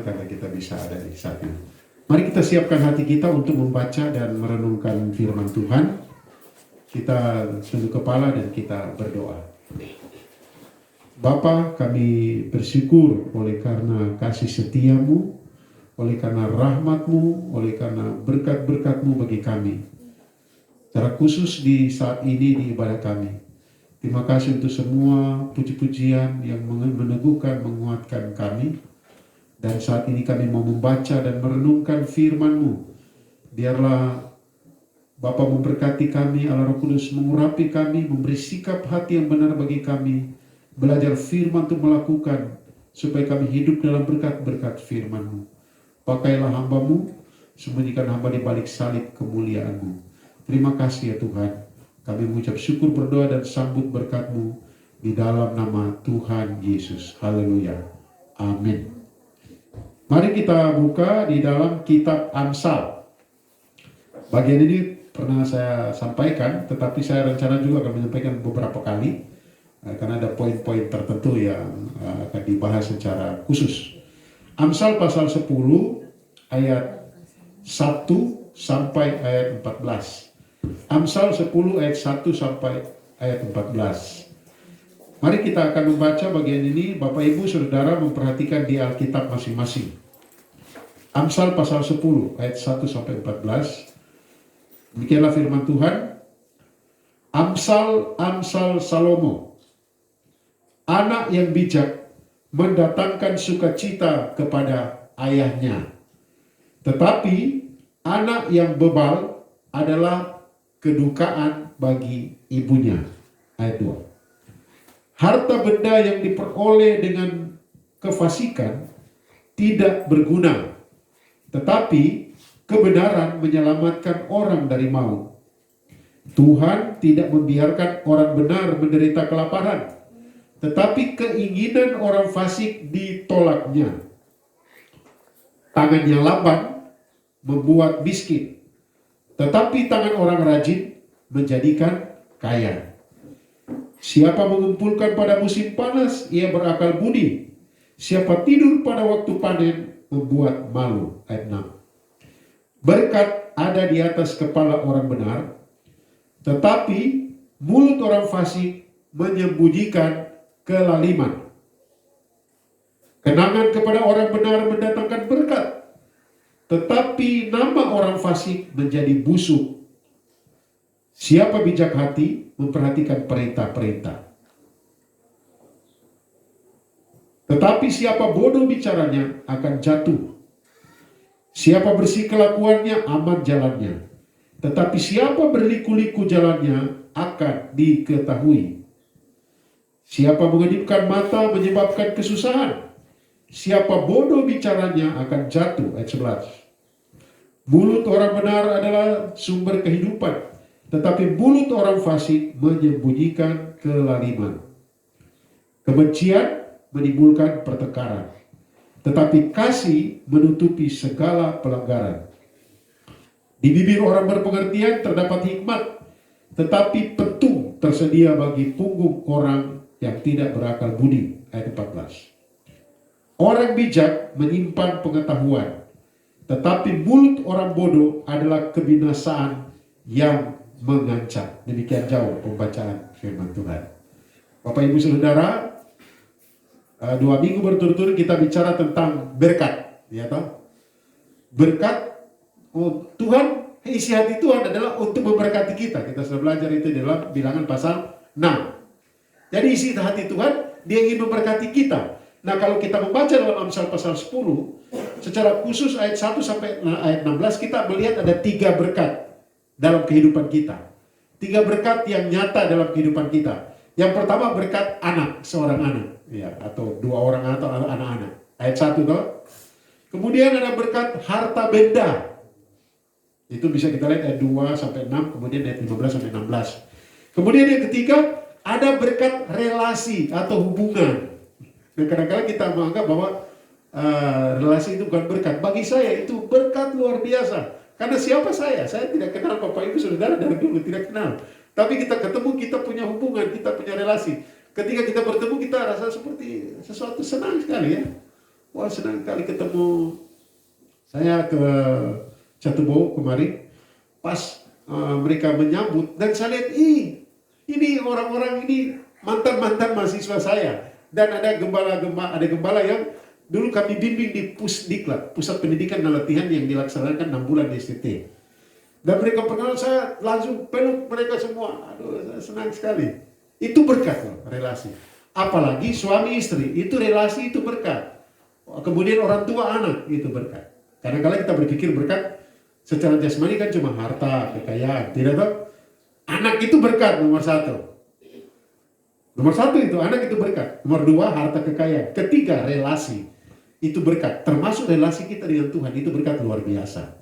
karena kita bisa ada di saat ini. Mari kita siapkan hati kita untuk membaca dan merenungkan firman Tuhan. Kita tunduk kepala dan kita berdoa. Bapa, kami bersyukur oleh karena kasih setiamu, oleh karena rahmatmu, oleh karena berkat-berkatmu bagi kami. Secara khusus di saat ini di ibadah kami. Terima kasih untuk semua puji-pujian yang meneguhkan, menguatkan kami. Dan saat ini kami mau membaca dan merenungkan firman-Mu. Biarlah Bapa memberkati kami, Allah Roh Kudus mengurapi kami, memberi sikap hati yang benar bagi kami. Belajar firman untuk melakukan, supaya kami hidup dalam berkat-berkat firman-Mu. Pakailah hamba-Mu, sembunyikan hamba di balik salib kemuliaan-Mu. Terima kasih ya Tuhan. Kami mengucap syukur, berdoa dan sambut berkat-Mu di dalam nama Tuhan Yesus. Haleluya. Amin. Mari kita buka di dalam kitab Amsal. Bagian ini pernah saya sampaikan, tetapi saya rencana juga akan menyampaikan beberapa kali, karena ada poin-poin tertentu yang akan dibahas secara khusus. Amsal pasal 10 ayat 1 sampai ayat 14. Amsal 10 ayat 1 sampai ayat 14. Mari kita akan membaca bagian ini. Bapak Ibu Saudara memperhatikan di Alkitab masing-masing. Amsal pasal 10 ayat 1 sampai 14. Demikianlah firman Tuhan. Amsal Salomo. Anak yang bijak mendatangkan sukacita kepada ayahnya. Tetapi anak yang bebal adalah kedukaan bagi ibunya. Ayat 2. Harta benda yang diperoleh dengan kefasikan tidak berguna, tetapi kebenaran menyelamatkan orang dari maut. Tuhan tidak membiarkan orang benar menderita kelaparan, tetapi keinginan orang fasik ditolaknya. Tangan yang lamban membuat miskin, tetapi tangan orang rajin menjadikan kaya. Siapa mengumpulkan pada musim panas, ia berakal budi. Siapa tidur pada waktu panen, membuat malu. Ayat 6. Berkat ada di atas kepala orang benar, tetapi mulut orang fasik menyembunyikan kelaliman. Kenangan kepada orang benar mendatangkan berkat, tetapi nama orang fasik menjadi busuk. Siapa bijak hati memperhatikan perintah-perintah. Tetapi siapa bodoh bicaranya akan jatuh. Siapa bersih kelakuannya aman jalannya. Tetapi siapa berliku-liku jalannya akan diketahui. Siapa mengedipkan mata menyebabkan kesusahan. Siapa bodoh bicaranya akan jatuh. Ayat 11. Mulut orang benar adalah sumber kehidupan, tetapi mulut orang fasik menyembunyikan kelaliman. Kebencian menimbulkan pertengkaran, tetapi kasih menutupi segala pelanggaran. Di bibir orang berpengertian terdapat hikmat, tetapi petung tersedia bagi punggung orang yang tidak berakal budi. Ayat 14. Orang bijak menyimpan pengetahuan, tetapi mulut orang bodoh adalah kebinasaan yang mengancam. Demikian jauh pembacaan firman Tuhan. Bapak Ibu Saudara, 2 minggu berturut-turut kita bicara tentang berkat, ya toh? Berkat Tuhan, isi hati Tuhan adalah untuk memberkati kita. Kita sudah belajar itu dalam Bilangan pasal 6. Jadi isi hati Tuhan, Dia ingin memberkati kita. Nah, kalau kita membaca dalam Amsal pasal 10, secara khusus ayat 1 sampai ayat 16, kita melihat ada 3 berkat dalam kehidupan kita. 3 berkat yang nyata dalam kehidupan kita. Yang pertama berkat anak, seorang anak, ya, atau 2 orang atau anak-anak. Ayat 1 toh. Kemudian ada berkat harta benda. Itu bisa kita lihat ayat 2 sampai 6, kemudian ayat 15 sampai 16. Kemudian yang ketiga ada berkat relasi atau hubungan. Dan kadang-kadang kita menganggap bahwa relasi itu bukan berkat. Bagi saya itu berkat luar biasa. Karena siapa saya? Saya tidak kenal Bapak Ibu Saudara dari dulu, tidak kenal. Tapi kita ketemu, kita punya hubungan, kita punya relasi. Ketika kita bertemu, kita rasa seperti sesuatu senang sekali ya. Wah, senang kali ketemu. Saya ke Catubo kemarin, pas mereka menyambut, dan saya lihat, ini orang-orang ini mantan-mantan mahasiswa saya. Dan ada gembala yang dulu kami bimbing di Pusdiklat, Pusat Pendidikan dan Latihan yang dilaksanakan 6 bulan di STT. Dan mereka perkenal saya, langsung peluk mereka semua. Aduh, saya senang sekali. Itu berkat loh, relasi. Apalagi suami istri, itu relasi, itu berkat. Kemudian orang tua anak, itu berkat. Kadang-kadang kita berpikir berkat secara jasmani kan cuma harta, kekayaan. Tidak tahu, anak itu berkat nomor 1. Nomor 1 itu, anak itu berkat. Nomor 2, harta kekayaan. Ketiga, relasi. Itu berkat. Termasuk relasi kita dengan Tuhan, itu berkat luar biasa.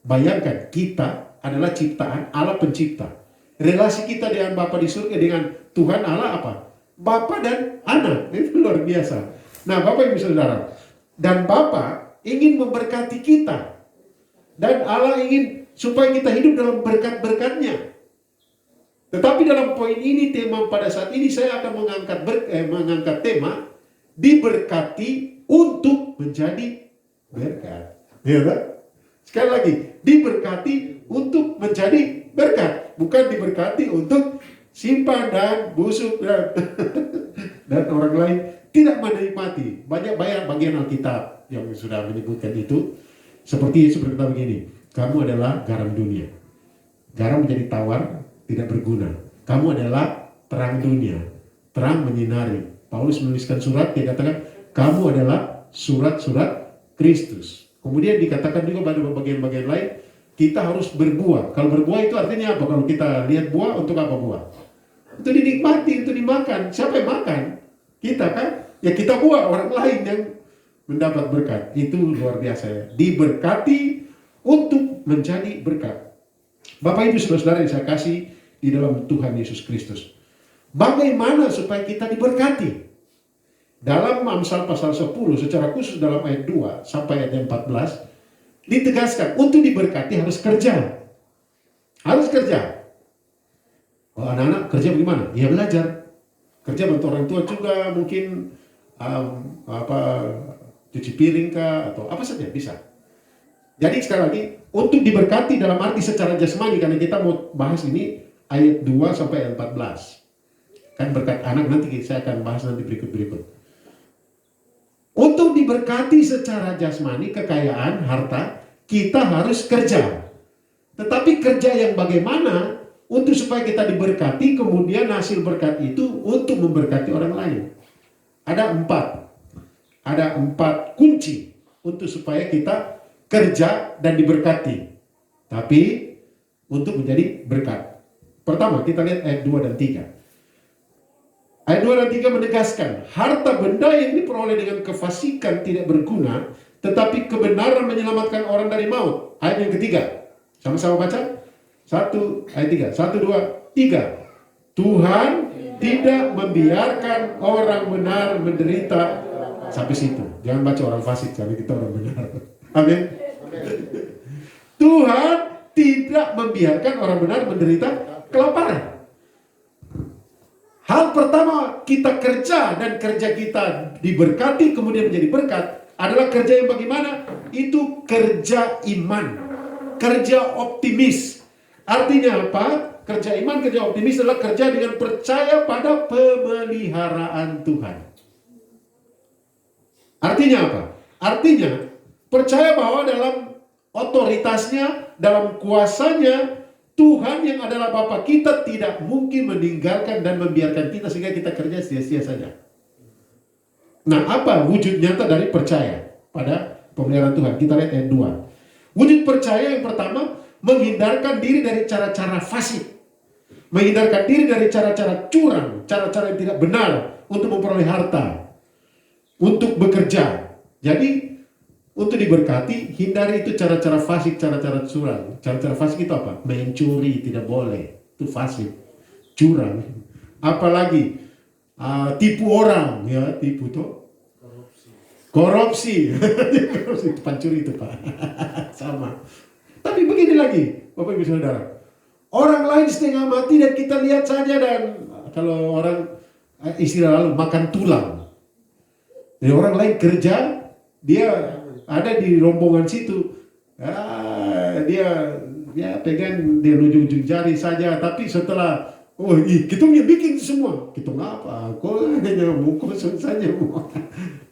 Bayangkan, kita adalah ciptaan Allah pencipta. Relasi kita dengan Bapa di surga, dengan Tuhan Allah apa? Bapa dan anak. Itu luar biasa. Nah, Bapak Ibu Saudara, dan Bapa ingin memberkati kita. Dan Allah ingin supaya kita hidup dalam berkat-berkatnya. Tetapi dalam poin ini, tema pada saat ini saya akan mengangkat tema diberkati untuk menjadi berkat. Ya kan? Sekali lagi, diberkati untuk menjadi berkat, bukan diberkati untuk simpan dan busuk dan orang lain tidak menikmati. Banyak bagian Alkitab yang sudah menyebutkan itu. Seperti Yesus berkata begini, kamu adalah garam dunia. Garam menjadi tawar, tidak berguna. Kamu adalah terang dunia, terang menyinari. Paulus menuliskan surat, dia katakan, kamu adalah surat-surat Kristus. Kemudian dikatakan juga pada bagian-bagian lain, kita harus berbuah. Kalau berbuah itu artinya apa? Kalau kita lihat buah, untuk apa buah? Untuk dinikmati, untuk dimakan. Siapa yang makan? Kita kan? Ya kita buah, orang lain yang mendapat berkat. Itu luar biasa ya. Diberkati untuk menjadi berkat. Bapak Ibu Saudara-saudara yang saya kasih di dalam Tuhan Yesus Kristus. Bagaimana supaya kita diberkati? Dalam Amsal pasal 10 secara khusus dalam ayat 2 sampai ayat 14 ditegaskan untuk diberkati harus kerja. Harus kerja. Kalau anak-anak kerja bagaimana? Ya belajar. Kerja bantu orang tua juga, mungkin cuci piring kah atau apa saja bisa. Jadi sekali lagi, untuk diberkati dalam arti secara jasmani, karena kita mau bahas ini ayat 2 sampai ayat 14. Kan berkat anak nanti saya akan bahas nanti berikut-berikut. Untuk diberkati secara jasmani, kekayaan, harta, kita harus kerja. Tetapi kerja yang bagaimana untuk supaya kita diberkati, kemudian hasil berkat itu untuk memberkati orang lain. Ada 4 kunci untuk supaya kita kerja dan diberkati. Tapi untuk menjadi berkat. Pertama, kita lihat ayat 2 dan 3. Ayat 2 dan 3 menegaskan, harta benda yang diperoleh dengan kefasikan tidak berguna, tetapi kebenaran menyelamatkan orang dari maut. Ayat yang ketiga, sama-sama baca. 1, ayat 3. 1, 2, 3. Tuhan tidak membiarkan orang benar menderita. Sampai situ. Jangan baca orang fasik, tapi kita orang benar. Amin. Tuhan tidak membiarkan orang benar menderita kelaparan. Hal pertama kita kerja dan kerja kita diberkati kemudian menjadi berkat adalah kerja yang bagaimana? Itu kerja iman, kerja optimis. Artinya apa? Kerja iman, kerja optimis adalah kerja dengan percaya pada pemeliharaan Tuhan. Artinya apa? Artinya percaya bahwa dalam otoritasnya, dalam kuasanya, Tuhan yang adalah Bapa kita tidak mungkin meninggalkan dan membiarkan kita sehingga kita kerja sia-sia saja. Nah, apa wujud nyata dari percaya pada pemeliharaan Tuhan? Kita lihat ayat 2. Wujud percaya yang pertama, menghindarkan diri dari cara-cara fasik. Menghindarkan diri dari cara-cara curang, cara-cara yang tidak benar untuk memperoleh harta, untuk bekerja. Jadi, untuk diberkati, hindari itu cara-cara fasik, cara-cara curang. Cara-cara fasik itu apa? Mencuri, tidak boleh. Itu fasik. Curang. Apalagi tipu orang, ya, tipu tuh. Korupsi. Korupsi. Pencuri itu, Pak. Sama. Tapi begini lagi, Bapak Ibu Saudara. Orang lain setengah mati dan kita lihat saja, dan kalau orang istilah lalu makan tulang. Jadi orang lain kerja, dia ada di rombongan situ. Dia pegang dia ujung jari saja, tapi setelah kita bikin semua, kita ngapa? Kok hanya mukul saja.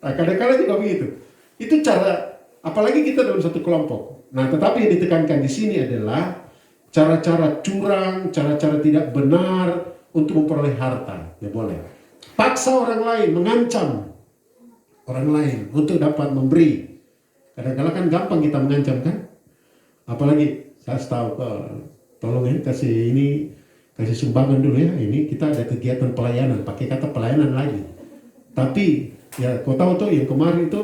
Kadang-kadang juga begitu. Itu cara, apalagi kita dalam satu kelompok. Nah, tetapi yang ditekankan di sini adalah cara-cara curang, cara-cara tidak benar untuk memperoleh harta. Ya boleh. Paksa orang lain, mengancam orang lain untuk dapat memberi. Kadang-kadang kan gampang kita mengancam kan? Apalagi saya tahu, tolong ya kasih sumbangan dulu ya. Ini kita ada kegiatan pelayanan, pakai kata pelayanan lagi. Tapi ya kau tahu tuh yang kemarin itu,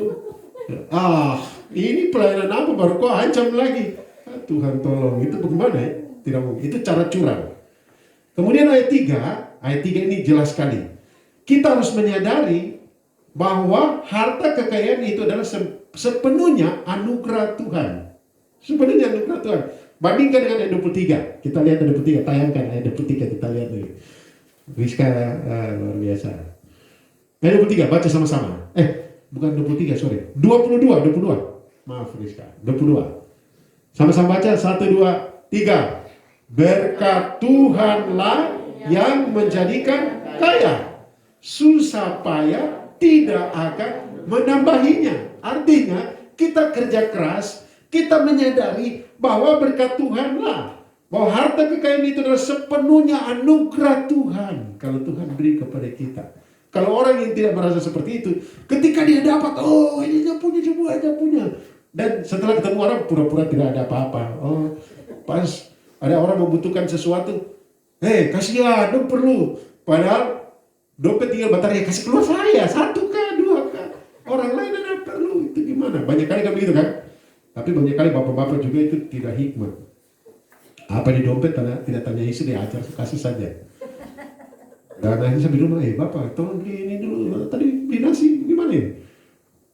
ini pelayanan apa baru kau ancam lagi. Tuhan tolong, itu bagaimana ya? Tidak mungkin, itu cara curang. Kemudian ayat 3 ini jelas sekali. Kita harus menyadari bahwa harta kekayaan itu adalah sepenuhnya anugerah Tuhan. Sepenuhnya anugerah Tuhan. Bandingkan dengan ayat 23. Kita lihat ayat 23, tayangkan ayat 23, kita lihat nih. Rizka luar biasa. Ayat 23, baca sama-sama. Bukan 23, sorry. 22. Maaf Rizka, 22. Sama-sama baca, 1, 2, 3. Berkat Tuhanlah yang menjadikan kaya. Susah payah tidak akan menambahinya. Artinya kita kerja keras, kita menyadari bahwa berkat Tuhanlah, bahwa harta kekayaan itu adalah sepenuhnya anugerah Tuhan. Kalau Tuhan beri kepada kita. Kalau orang yang tidak merasa seperti itu, ketika dia dapat, ini dia punya, semua aja punya. Dan setelah ketemu orang, pura-pura tidak ada apa-apa. Pas ada orang membutuhkan sesuatu, kasihlah, dong perlu. Padahal dompet tinggal baterai, kasih keluar saya, 1K, 2K. Orang lain ada perlu, itu gimana? Banyak kali kan begitu kan? Tapi banyak kali bapak-bapak juga itu tidak hikmat. Apa di dompet tidak tanya istri, ajar kasih saja. Dan akhirnya saya bilang, bapak tolong beli ini dulu, tadi beli nasi gimana ya?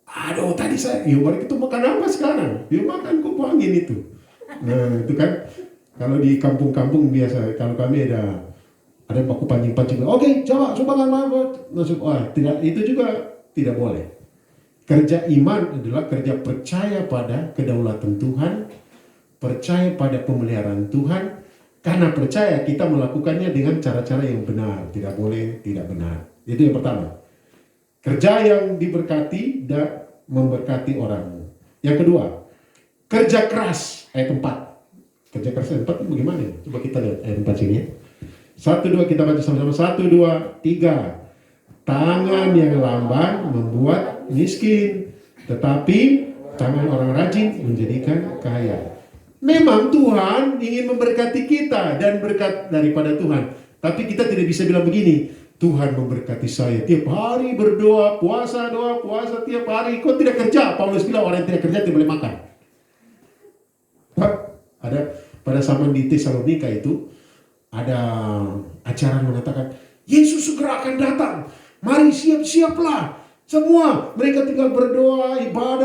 Aduh tadi saya, mari kita makan apa sekarang? Makan kok angin itu. Nah itu kan, kalau di kampung-kampung biasa, kalau kami ada baku pancing-pancing. Oke, coba masuk. Tidak, itu juga tidak boleh. Kerja iman adalah kerja percaya pada kedaulatan Tuhan, percaya pada pemeliharaan Tuhan. Karena percaya kita melakukannya dengan cara-cara yang benar, tidak boleh tidak benar. Itu yang pertama. Kerja yang diberkati dan memberkati orang. Yang kedua, kerja keras ayat 4. Kerja keras ayat 4 itu bagaimana? Coba kita lihat ayat 4 sini ya. 1, 2 kita baca sama-sama. 1, 2, 3. Tangan yang lamban membuat miskin, tetapi tangan orang rajin menjadikan kaya. Memang Tuhan ingin memberkati kita dan berkat daripada Tuhan. Tapi kita tidak bisa bilang begini, Tuhan memberkati saya tiap hari berdoa, puasa tiap hari. Kok tidak kerja? Paulus bilang orang yang tidak kerja tidak boleh makan. Ada pada zaman di Tesalonika itu ada acara mengatakan Yesus segera akan datang. Mari siap-siaplah. Semua mereka tinggal berdoa,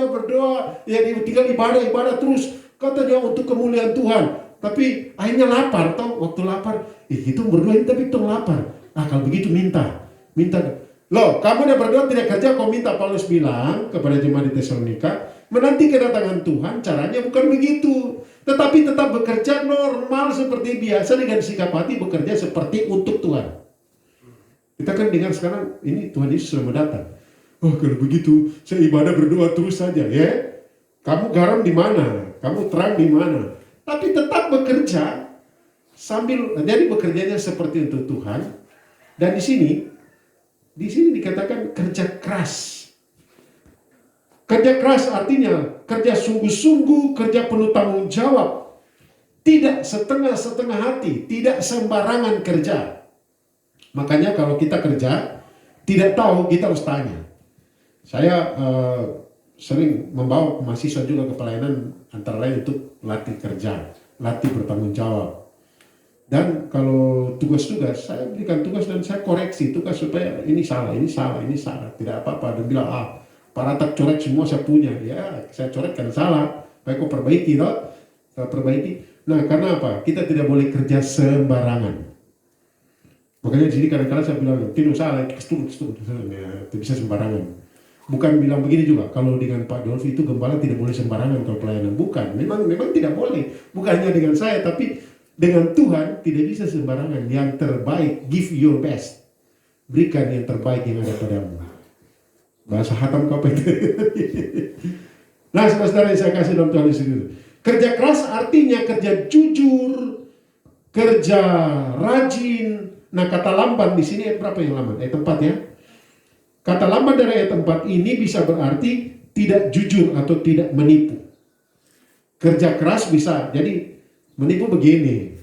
berdoa, tinggal ibadah terus. Kata dia untuk kemuliaan Tuhan. Tapi akhirnya lapar, waktu lapar, itu berdoa tapi itu lapar. Kalau begitu minta. Loh, kamu udah berdoa tidak kerja, kau minta. Paulus bilang kepada jemaat di Tesalonika, menanti kedatangan Tuhan caranya bukan begitu. Tetapi tetap bekerja normal seperti biasa dengan sikap hati bekerja seperti untuk Tuhan. Kita kan dengar sekarang ini Tuhan Yesus sudah mendatang. Kalau begitu saya ibadah berdoa terus saja ya. Kamu garam di mana? Kamu terang di mana? Tapi tetap bekerja sambil jadi bekerjanya seperti untuk Tuhan. Dan di sini dikatakan kerja keras. Kerja keras artinya kerja sungguh-sungguh, kerja penuh tanggung jawab. Tidak setengah-setengah hati, tidak sembarangan kerja. Makanya kalau kita kerja, tidak tahu kita harus tanya. Saya sering membawa mahasiswa juga ke pelayanan antara lain untuk latih kerja, latih bertanggung jawab. Dan kalau tugas-tugas, saya berikan tugas dan saya koreksi tugas supaya ini salah. Tidak apa-apa. Dan bilang, Pak Ratak coret semua saya punya. Ya, saya coretkan salah. Baik kok perbaiki, perbaiki. Nah, karena apa? Kita tidak boleh kerja sembarangan. Makanya di sini kadang-kadang saya bilang, tidak salah, itu bisa sembarangan. Bukan bilang begini juga, kalau dengan Pak Dolfi itu gembala tidak boleh sembarangan kalau pelayanan. Bukan, memang tidak boleh. Bukan hanya dengan saya, tapi dengan Tuhan tidak bisa sembarangan. Yang terbaik, give your best. Berikan yang terbaik yang ada padamu. Bahasa Hatam kau itu. Nah, saudara yang saya kasih dalam Tuhan Yesus. Kerja keras artinya kerja jujur, kerja rajin. Nah, kata lamban di sini ayat berapa yang lamban? Ayat 4 ya. Kata lamban dari ayat 4 ini bisa berarti tidak jujur atau tidak menipu. Kerja keras bisa, jadi menipu begini.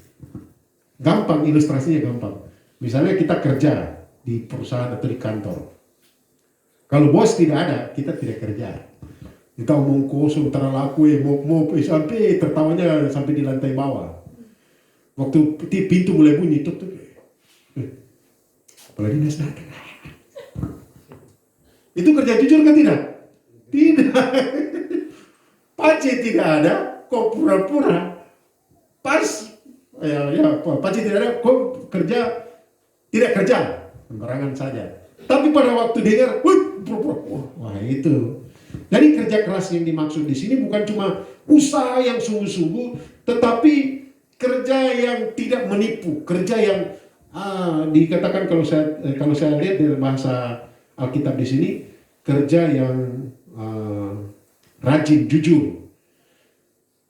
Gampang, ilustrasinya gampang. Misalnya kita kerja di perusahaan atau di kantor. Kalau bos tidak ada, kita tidak kerja. Kita omong kosong, terlaku, mop, sampai tertawanya sampai di lantai bawah. Waktu pintu mulai bunyi, tuk. Apalagi dia datang. Itu kerja jujur kan tidak? Tidak. Pace tidak ada, kok pura-pura. Pas, pace tidak ada, kok kerja, tidak kerja. Sembarangan saja. Tapi pada waktu dengar, wah itu. Jadi kerja keras yang dimaksud di sini bukan cuma usaha yang sungguh-sungguh, tetapi kerja yang tidak menipu, kerja yang dikatakan kalau saya lihat dari bahasa Alkitab di sini, kerja yang rajin, jujur.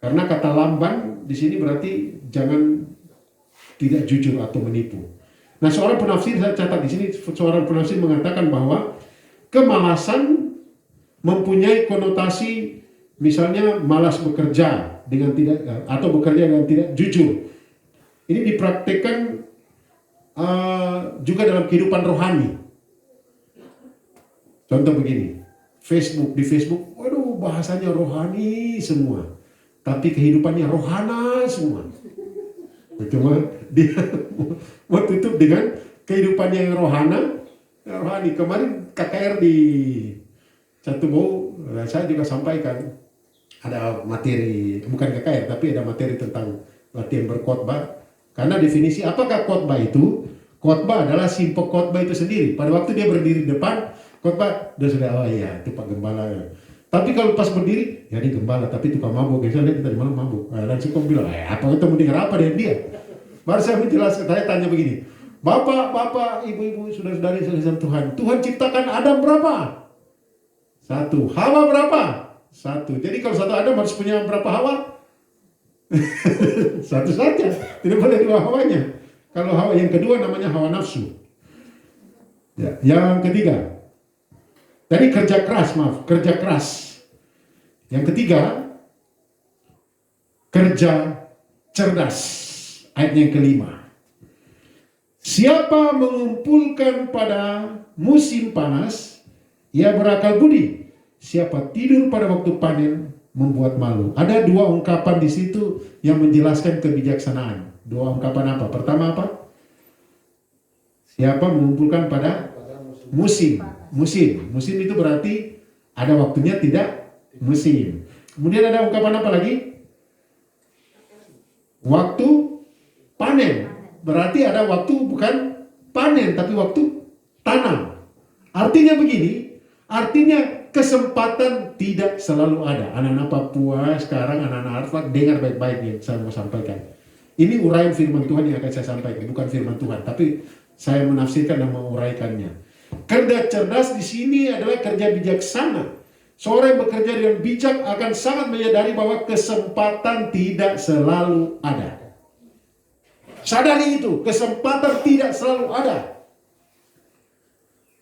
Karena kata lamban di sini berarti jangan tidak jujur atau menipu. Nah, seorang penafsir, saya catat di sini, seorang penafsir mengatakan bahwa kemalasan mempunyai konotasi misalnya malas bekerja dengan tidak atau bekerja dengan tidak jujur. Ini dipraktikkan juga dalam kehidupan rohani. Contoh begini, di Facebook, waduh bahasanya rohani semua, tapi kehidupannya rohana semua. Cuma dia mau tutup dengan kehidupannya yang rohani. Kemarin KKR di Satu Bau, saya juga sampaikan ada materi, bukan KKR, tapi ada materi tentang latihan berkhotbah. Karena definisi apakah khotbah itu? Khotbah adalah simpel khotbah itu sendiri. Pada waktu dia berdiri di depan, khotbah, dia sudah, oh iya, itu Pak Gembala. Tapi kalau pas berdiri, ya ini gembala, tapi tukang mabuk. Biasanya lihat kita di malam mabuk. Langsung kau bilang, apa kita mau dengar apa dari dia? Baru saya menjelaskan, saya tanya begini, Bapak, Ibu-ibu, saudara-saudari sekalian Tuhan, Tuhan ciptakan Adam berapa? 1. Hawa berapa? 1. Jadi kalau satu Adam harus punya berapa Hawa? 1 saja, tidak boleh 2 hawanya. Kalau hawa yang kedua namanya hawa nafsu. Ya. Yang ketiga, tadi kerja keras. Yang ketiga, kerja cerdas. Ayat yang kelima. Siapa mengumpulkan pada musim panas, ia berakal budi. Siapa tidur pada waktu panen, membuat malu. Ada 2 ungkapan di situ yang menjelaskan kebijaksanaan. 2 ungkapan apa? Pertama apa? Siapa mengumpulkan pada musim. Musim itu berarti ada waktunya, tidak musim. Kemudian ada ungkapan apa lagi? Waktu panen. Berarti ada waktu bukan panen, tapi waktu tanam. Artinya begini, kesempatan tidak selalu ada. Anak-anak Papua sekarang, anak-anak Arfak, dengar baik-baik yang saya mau sampaikan. Ini uraian firman Tuhan yang akan saya sampaikan, bukan firman Tuhan, tapi saya menafsirkan dan menguraikannya. Kerja cerdas di sini adalah kerja bijaksana. Seorang yang bekerja dengan bijak akan sangat menyadari bahwa kesempatan tidak selalu ada. Sadari itu, kesempatan tidak selalu ada.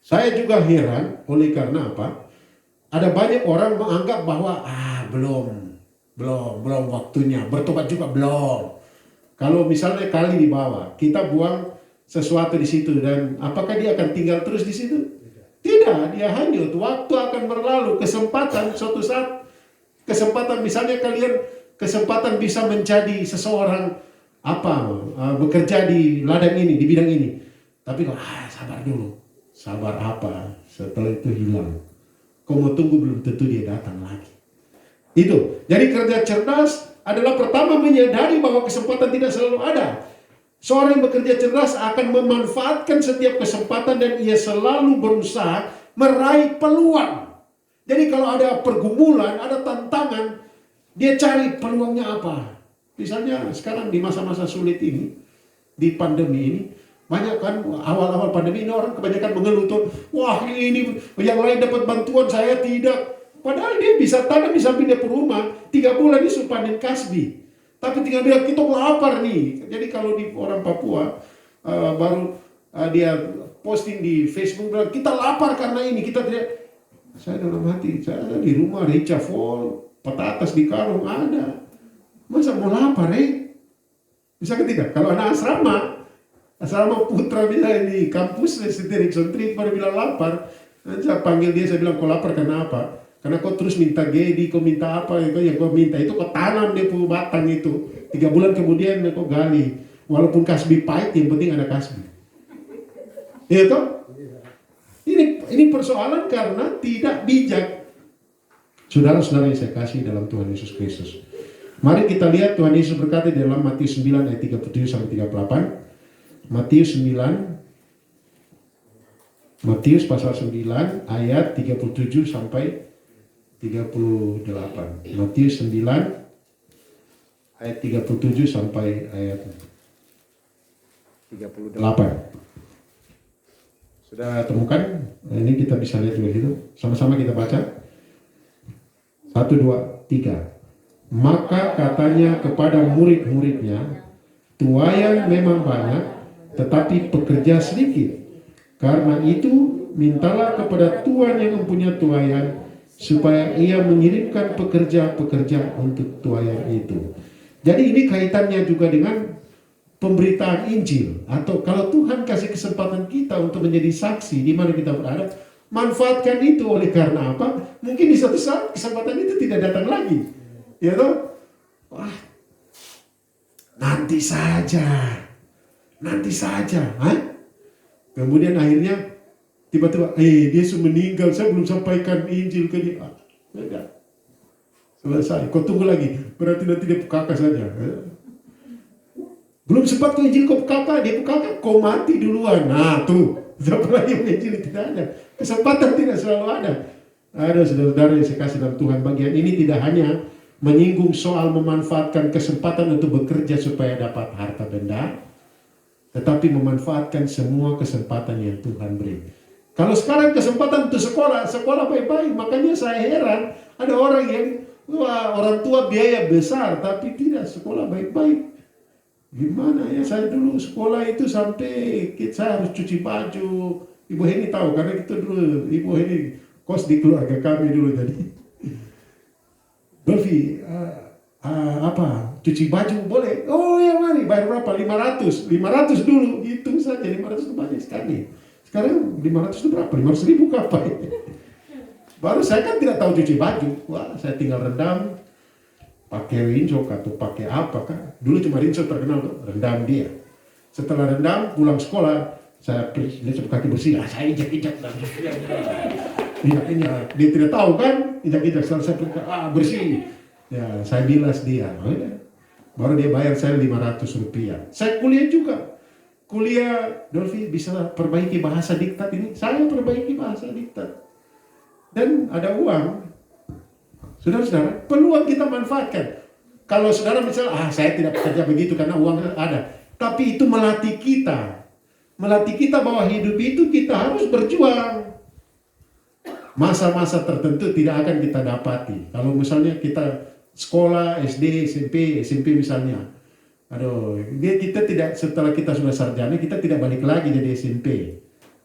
Saya juga heran oleh karena apa? Ada banyak orang menganggap bahwa belum waktunya, bertobat juga belum. Kalau misalnya kali di bawah, kita buang sesuatu di situ, dan apakah dia akan tinggal terus di situ? Tidak, dia hanyut. Waktu akan berlalu. Kesempatan suatu saat, misalnya kalian kesempatan bisa menjadi seseorang bekerja di ladang ini, di bidang ini. Tapi sabar dulu. Sabar apa? Setelah itu hilang. Kau mau tunggu, belum tentu dia datang lagi. Itu. Jadi kerja cerdas adalah pertama menyadari bahwa kesempatan tidak selalu ada. Seorang yang bekerja cerdas akan memanfaatkan setiap kesempatan dan ia selalu berusaha meraih peluang. Jadi kalau ada pergumulan, ada tantangan, dia cari peluangnya apa. Misalnya sekarang di masa-masa sulit ini, di pandemi ini, banyak kan awal-awal pandemi ini orang kebanyakan mengeluh tuh, wah ini yang lain dapat bantuan, saya tidak. Padahal dia bisa tanam di samping dia rumah, 3 bulan disuruh panen kasbi. Tapi tinggal bilang kita lapar nih. Jadi kalau di orang Papua baru dia posting di Facebook bilang kita lapar karena ini, kita tidak. Saya dalam hati, saya di rumah rica full, patatas di karung ada. Masa mau lapar Bisa tidak? Kalau anak asrama putra bisa di kampus Erickson Street baru bilang lapar. Nanti saya panggil dia, saya bilang kau lapar karena apa? Karena kau terus minta gedi, kau minta apa itu yang kau minta itu kau tanam dia punya batang itu. 3 bulan kemudian kau gali. Walaupun kasbi pahit, yang penting ada kasbi. Iya toh? Ini persoalan karena tidak bijak. Saudara-saudara yang saya kasih dalam Tuhan Yesus Kristus. Mari kita lihat Tuhan Yesus berkata di dalam Matius 9 ayat 37 sampai 38. Matius pasal 9 ayat 37 sampai 38. Matius 9 ayat 37 sampai ayat 38. Sudah temukan? Ini kita bisa lihat juga gitu. Sama-sama kita baca. 1, 2, 3. Maka katanya kepada murid-muridnya, tuaian memang banyak, tetapi pekerja sedikit. Karena itu, mintalah kepada Tuhan yang mempunyai tuaian, supaya ia mengirimkan pekerja-pekerja untuk tuaian itu. Jadi ini kaitannya juga dengan pemberitaan Injil, atau kalau Tuhan kasih kesempatan kita untuk menjadi saksi di mana kita berada, manfaatkan itu. Oleh karena apa? Mungkin di suatu saat kesempatan itu tidak datang lagi, ya toh? Wah, nanti saja, kemudian akhirnya tiba-tiba, dia sudah meninggal, saya belum sampaikan Injil ke dia. Tidak, selesai. Kau tunggu lagi, berarti nanti dia PKK saja. Belum sempat ke Injil kau PKK, dia PKK, kau mati duluan. Nah tuh, siapa lagi yang Injil? Tidak ada. Kesempatan tidak selalu ada. Ada saudara-saudara yang saya kasih dalam Tuhan, bagian ini tidak hanya menyinggung soal memanfaatkan kesempatan untuk bekerja supaya dapat harta benda, tetapi memanfaatkan semua kesempatan yang Tuhan beri. Kalau sekarang kesempatan untuk sekolah baik-baik, makanya saya heran ada orang yang orang tua biaya besar tapi tidak sekolah baik-baik. Gimana ya, saya dulu sekolah itu sampai saya harus cuci baju. Ibu Heni tahu karena kita dulu Ibu Heni kos di keluarga kami dulu tadi. Dolfi, cuci baju boleh? Oh ya mari, bayar berapa? 500 dulu, itu saja. 500 itu banyak sekali. Sekarang 500 itu berapa? 500.000 kapan? Baru saya kan tidak tahu cuci baju. Wah, saya tinggal rendam pakai rinso atau pakai apa kan? Dulu cuma rinso terkenal tuh, rendam dia. Setelah rendam pulang sekolah, saya lihat kaki bersih, saya injak-injak. Injak-injak. Dia tidak tahu kan, injak-injak. Setelah saya bersih, ya saya bilas dia. Baru dia bayar saya 500 rupiah. Saya kuliah juga. Kuliah, Dolfi bisa perbaiki bahasa diktat ini. Saya perbaiki bahasa diktat. Dan ada uang. Saudara-saudara, peluang kita manfaatkan. Kalau saudara misalnya, saya tidak bekerja begitu karena uang ada. Tapi itu melatih kita. Melatih kita bahwa hidup itu kita harus berjuang. Masa-masa tertentu tidak akan kita dapati. Kalau misalnya kita sekolah, SD, SMP misalnya. Kita tidak, setelah kita sudah sarjana, kita tidak balik lagi jadi SMP.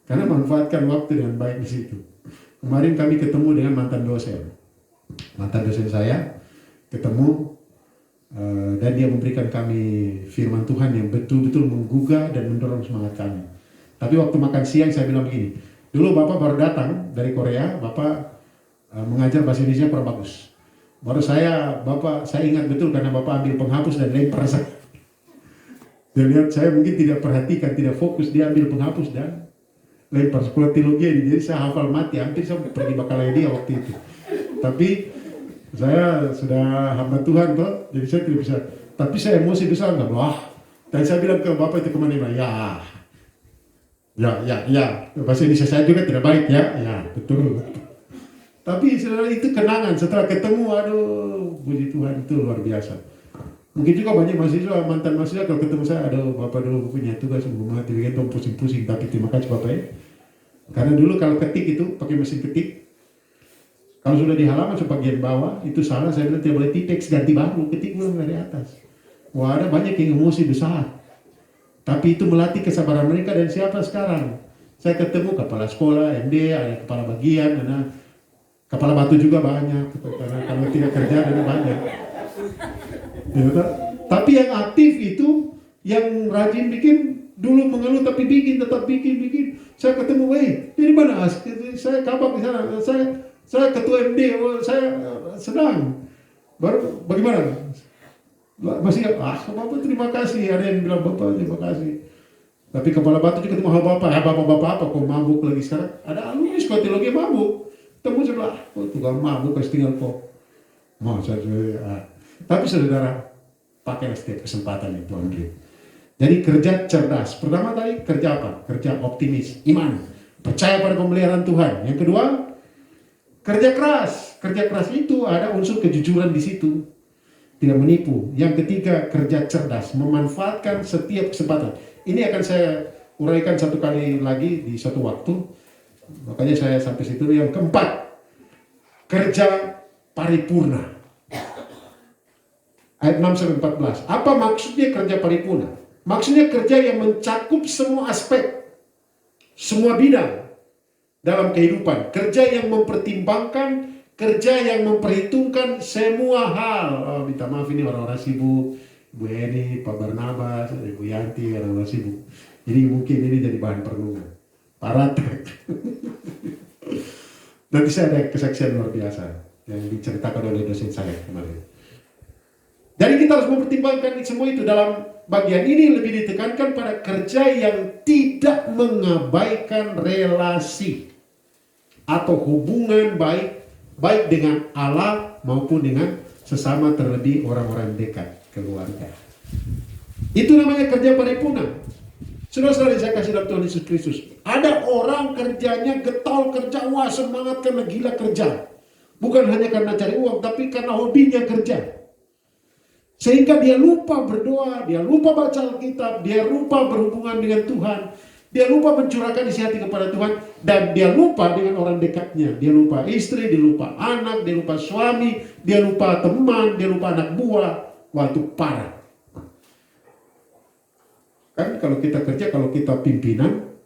Karena manfaatkan waktu dengan baik di situ. Kemarin kami ketemu dengan mantan dosen saya ketemu dan dia memberikan kami firman Tuhan yang betul-betul menggugah dan mendorong semangat kami. Tapi waktu makan siang saya bilang begini, dulu Bapak baru datang dari Korea, Bapak mengajar bahasa Indonesia kurang bagus. Baru saya ingat betul karena Bapak ambil penghapus dan lempar saya. Dan lihat saya mungkin tidak perhatikan, tidak fokus, dia ambil penghapus dan lempar sekolah teologi ini. Jadi saya hafal mati, hampir saya pergi Bakalaya dia waktu itu. Tapi saya sudah hamba Tuhan toh, jadi saya tidak bisa. Tapi saya emosi besar nggak, wah. Dan saya bilang ke Bapak itu kemana? Ya. Bahasa Indonesia saya juga tidak baik ya, betul. Tapi saudara itu kenangan setelah ketemu, aduh puji Tuhan itu luar biasa. Mungkin juga banyak mahasiswa, mantan mahasiswa kalau ketemu saya, aduh Bapak dulu punya tugas sebelum mati, bikin dong pusing-pusing, tapi terima kasih Bapak ya. Karena dulu kalau ketik itu pakai mesin ketik, kalau sudah di halaman sebagian bawah itu salah, saya bilang tidak boleh teks ganti baru, ketik dulu dari atas. Wah, ada banyak yang emosi besar. Tapi itu melatih kesabaran mereka. Dan siapa sekarang? Saya ketemu kepala sekolah, MD, ada kepala bagian, ada kepala batu juga banyak. Karena kalau tidak kerja ada banyak. Ya, tapi yang aktif itu, yang rajin bikin, dulu mengeluh tapi bikin, tetap bikin. Saya ketemu, ini mana? Saya kabar di sana, saya ketua MD, saya sedang. Baru bagaimana? Masih Bapak terima kasih, ada yang bilang Bapak terima kasih. Tapi kepala batu juga ketemu Bapak, Bapak apa kok mabuk lagi sekarang? Ada alumni sekolah teologi mabuk. Temu sebelah, tukang mabuk kasih tinggal kok. Mau saya. Tapi saudara, pakai setiap kesempatan itu Andre. Jadi kerja cerdas. Pertama tadi kerja apa? Kerja optimis, iman, percaya pada pemeliharaan Tuhan. Yang kedua, kerja keras. Kerja keras itu ada unsur kejujuran di situ. Tidak menipu. Yang ketiga, kerja cerdas, memanfaatkan setiap kesempatan. Ini akan saya uraikan satu kali lagi di satu waktu. Makanya saya sampai situ. Yang keempat, kerja paripurna. Ayat 6-14. Apa maksudnya kerja paripurna? Maksudnya kerja yang mencakup semua aspek, semua bidang dalam kehidupan. Kerja yang mempertimbangkan, kerja yang memperhitungkan semua hal. Minta maaf ini orang-orang sibuk. Ibu Eni, Pak Barnabas, Ibu Yanti, orang-orang sibuk. Jadi mungkin ini jadi bahan perenungan. Parat. Nanti saya ada kesaksian luar biasa yang diceritakan oleh dosen saya kemarin. Jadi kita harus mempertimbangkan semua itu. Dalam bagian ini lebih ditekankan pada kerja yang tidak mengabaikan relasi atau hubungan baik dengan Allah maupun dengan sesama, terlebih orang-orang dekat, keluarga. Itu namanya kerja paripurna. Saudara-saudara saya kasih dalam Tuhan Yesus Kristus. Ada orang kerjanya getol, kerja, wah semangat karena gila kerja. Bukan hanya karena cari uang, tapi karena hobinya kerja. Sehingga dia lupa berdoa, dia lupa baca Alkitab, dia lupa berhubungan dengan Tuhan. Dia lupa mencurahkan isi hati kepada Tuhan. Dan dia lupa dengan orang dekatnya. Dia lupa istri, dia lupa anak, dia lupa suami, dia lupa teman, dia lupa anak buah. Waktu parah. Kan kalau kita kerja, kalau kita pimpinan,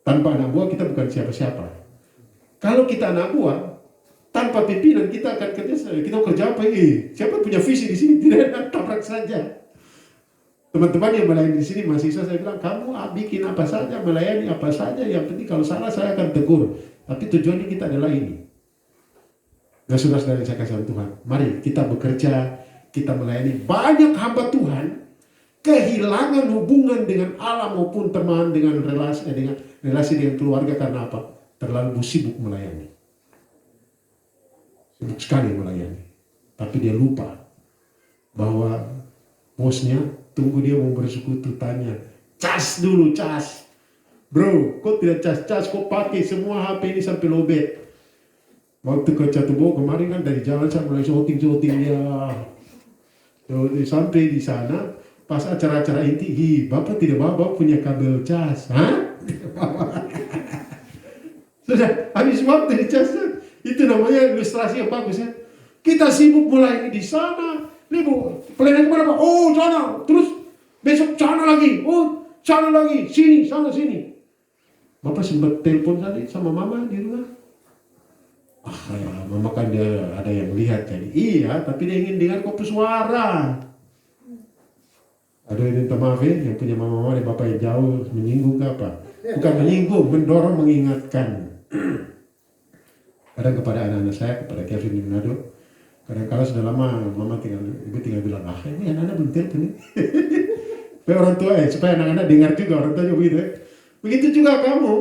tanpa anak buah kita bukan siapa-siapa. Kalau kita anak buah, tanpa pimpinan kita akan kerja apa? Siapa punya visi di sini? Tidak, tabrak saja. Teman-teman yang melayani di sini mahasiswa, saya bilang kamu bikin apa saja, melayani apa saja. Yang penting kalau salah saya akan tegur. Tapi tujuannya kita adalah ini. Nah, saudara-saudara saya kasih Tuhan, mari kita bekerja, kita melayani. Banyak hamba Tuhan kehilangan hubungan dengan Allah maupun teman, dengan relasi dengan keluarga karena apa? Terlalu sibuk melayani. Sibuk sekali melayani. Tapi dia lupa bahwa bosnya tunggu dia mau bersekutu, tanya, cas dulu, cas. Bro, kok tidak cas, kok pakai semua HP ini sampai lobet. Waktu ke Catubo kemarin kan dari jalan saya mulai shooting ya. Sampai di sana, pas acara-acara inti, Bapak tidak bawa punya kabel cas. Hah? Sudah, habis waktu di cas. Itu namanya ilustrasi yang bagus ya. Kita sibuk mulai di sana. Nih Bu, pelayanan kemana Pak? Oh, sana. Terus besok sana lagi. Oh, sana lagi. Sini, sana, sini. Bapak sempat telepon tadi sama Mama di rumah. Ya, Mama kan dia ada yang lihat jadi. Iya, tapi dia ingin dengar kopi suara. Aduh, minta maaf ya, yang punya Mama dan Bapak yang jauh menyinggung apa? Bukan menyinggung, mendorong, mengingatkan. Kadang kepada anak-anak saya, kepada Kevin di Manado, kadang-kadang sudah lama Mama Ibu tinggal bilang, ini anak-anak belum telepon nih. Supaya orang tua supaya anak-anak dengar juga, orang tua juga begitu ya. Begitu juga kamu.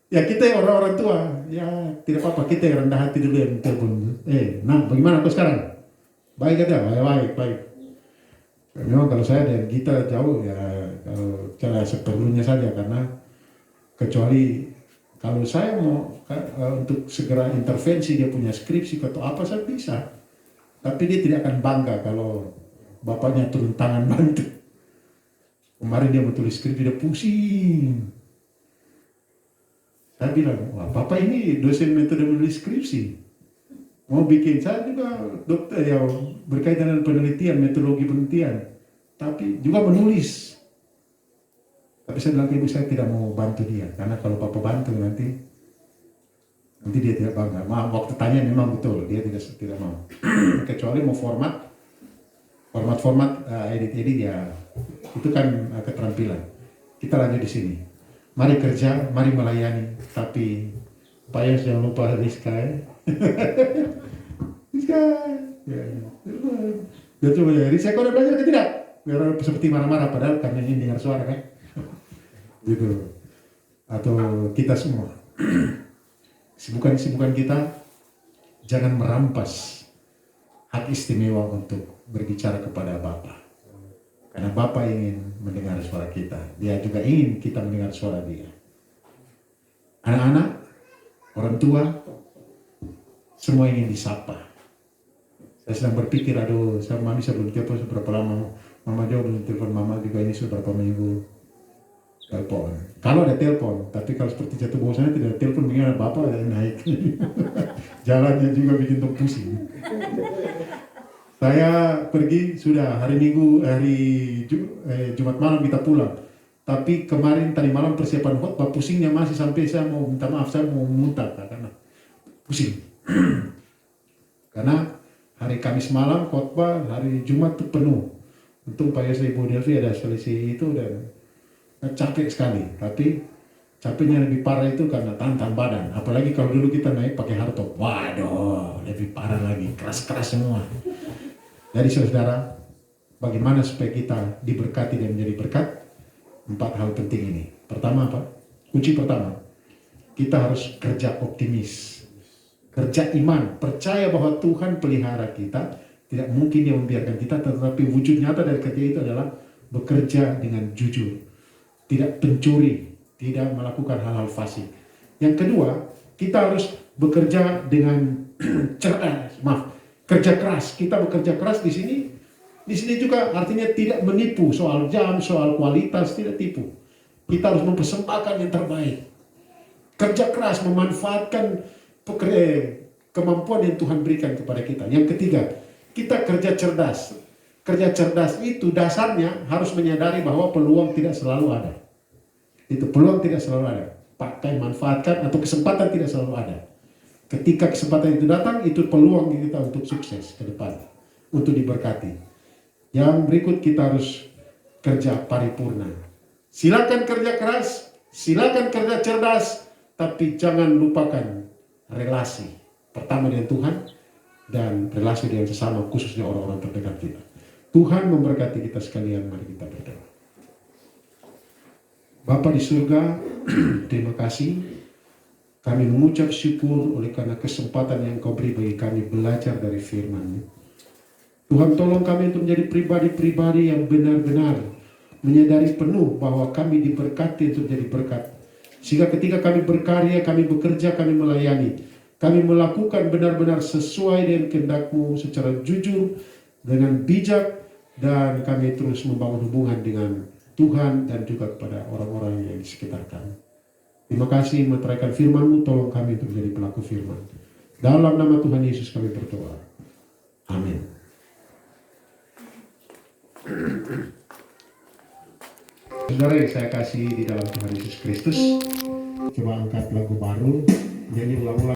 Ya kita orang-orang tua, ya tidak apa-apa, kita yang rendah hati dulu yang telepon. Nah bagaimana aku sekarang? Baik aja, baik. Memang kalau saya dan kita jauh ya, kalau cara seperlunya saja, karena kecuali Kalau saya mau untuk segera intervensi dia punya skripsi atau apa, saya bisa. Tapi dia tidak akan bangga kalau bapaknya turun tangan bantu. Kemarin dia mau tulis skripsi, dia pusing. Saya bilang, wah bapak ini dosen metode menulis skripsi. Mau bikin, saya juga dokter yang berkaitan dengan penelitian, metodologi penelitian. Tapi juga menulis. Tapi saya bilang ke ibu, saya tidak mau bantu dia. Karena kalau papa bantu nanti dia tidak bangga. Maaf, waktu tanya memang betul, dia tidak mau. Kecuali mau format edit ya, itu kan keterampilan. Kita lanjut di sini. Mari kerja, mari melayani. Tapi Pak Yos jangan lupa Rizka ya. Rizka. Ya coba ya, Rizka kau udah belajar ke tidak? Biar seperti marah-marah, padahal karena ini dengar suara kan. Gitu. Atau kita semua. Kesibukan kita, jangan merampas hak istimewa untuk berbicara kepada Bapa. Karena Bapa ingin mendengar suara kita. Dia juga ingin kita mendengar suara dia. Anak-anak, orang tua, semua ingin disapa. Saya sedang berpikir, aduh, mami saya belum telepon seberapa lama. Mama jauh belum telepon, mama juga ini seberapa minggu telepon. Kalau ada telepon, tapi kalau seperti jatuh bosannya tidak ada telepon, bagaimana Bapak yang naik. Jalannya juga bikin pusing. Saya pergi sudah hari Minggu, Jumat malam kita pulang. Tapi kemarin tadi malam persiapan khotbah, pusingnya masih sampai saya mau minta maaf, saya mau muntah karena pusing. Karena hari Kamis malam khotbah, hari Jumat itu penuh. Untung Pak Yos Ibu Delvi ada selisih itu dan capek sekali. Tapi capeknya lebih parah itu karena tantang badan. Apalagi kalau dulu kita naik pakai hardtop, waduh, lebih parah lagi, keras-keras semua. Jadi saudara, bagaimana supaya kita diberkati dan menjadi berkat? 4 hal penting ini. Pertama apa? Kunci pertama, kita harus kerja optimis. Kerja iman, percaya bahwa Tuhan pelihara kita. Tidak mungkin dia membiarkan kita, tetapi wujud nyata dari kerja itu adalah bekerja dengan jujur. Tidak pencuri, tidak melakukan hal-hal fasik. Yang kedua, kita harus bekerja dengan kerja keras. Kita bekerja keras di sini. Di sini juga artinya tidak menipu soal jam, soal kualitas, tidak tipu. Kita harus mempersembahkan yang terbaik. Kerja keras memanfaatkan kemampuan yang Tuhan berikan kepada kita. Yang ketiga, kita kerja cerdas. Kerja cerdas itu dasarnya harus menyadari bahwa peluang tidak selalu ada. Itu peluang tidak selalu ada. Pakai, manfaatkan, atau kesempatan tidak selalu ada. Ketika kesempatan itu datang, itu peluang kita untuk sukses ke depan, untuk diberkati. Yang berikut, kita harus kerja paripurna. Silakan kerja keras, silakan kerja cerdas, tapi jangan lupakan relasi. Pertama dengan Tuhan, dan relasi dengan sesama, khususnya orang-orang terdekat kita. Tuhan memberkati kita sekalian, mari kita berdoa. Bapa di surga, terima kasih. Kami mengucap syukur oleh karena kesempatan yang Kau beri bagi kami belajar dari firman-Mu. Tuhan, tolong kami untuk menjadi pribadi-pribadi yang benar-benar menyadari penuh bahwa kami diberkati untuk jadi berkat. Sehingga ketika kami berkarya, kami bekerja, kami melayani, kami melakukan benar-benar sesuai dengan kehendak-Mu secara jujur, dengan bijak, dan kami terus membangun hubungan dengan Tuhan dan juga kepada orang-orang yang di sekitar kami. Terima kasih meteraikan firman-Mu, tolong kami untuk menjadi pelaku firman. Dalam nama Tuhan Yesus kami berdoa. Amin. Saudara yang saya kasih di dalam Tuhan Yesus Kristus, coba angkat lagu baru, nyanyi ulang-ulang.